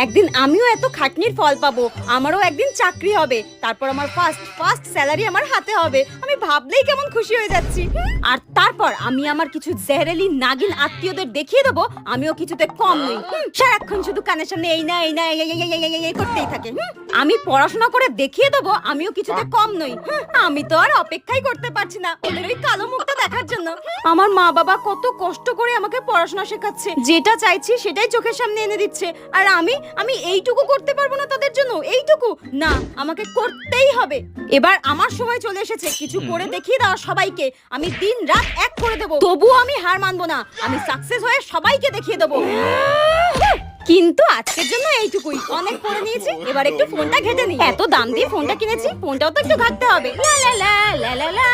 একদিন আমিও এত খাটনির ফল পাবো, আমারও একদিন চাকরি হবে, তারপর আমার ফার্স্ট স্যালারি আমার হাতে হবে। আমি ভাবলেই কেমন খুশি হয়ে যাচ্ছি। আর তারপর আমি আমার কিছু জেহেরেলি নাগিন আত্মীয়দের দেখিয়ে দেবো আমিও কিছুতে কম নই। সারাক্ষণ শুধু কানের সামনে এই না এই না এই করতেই থাকে। আমি পড়াশোনা করে দেখিয়ে দেবো আমিও কিছুতে কম নই। আমি তো আর অপেক্ষাই করতে পারছি না ওদের ওই কালো মুখটা দেখার জন্য। আমার মা বাবা কত কষ্ট করে আমাকে পড়াশোনা শেখাচ্ছে, যেটা চাইছি সেটাই চোখের সামনে এনে দিচ্ছে, আর আমি এইটুকু করতে পারবো না তাদের জন্য? এইটুকু না, আমাকে করতেই হবে। এবার আমার সময় চলে এসেছে কিছু করে দেখিয়ে দেওয়া সবাইকে। আমি দিন রাত এক করে দেবো, তবুও আমি হার মানবো না। আমি সাকসেস হয়ে সবাইকে দেখিয়ে দেবো। কিন্তু আজকের জন্য এইটুকুই, অনেক করে নিয়েছি, এবার একটু ফোনটা ঘেটে নিই। এত দাম দিয়ে ফোনটা কিনেছি, ফোনটাও তো একটু ঘাটতে হবে। লা লা লা লা লা লা।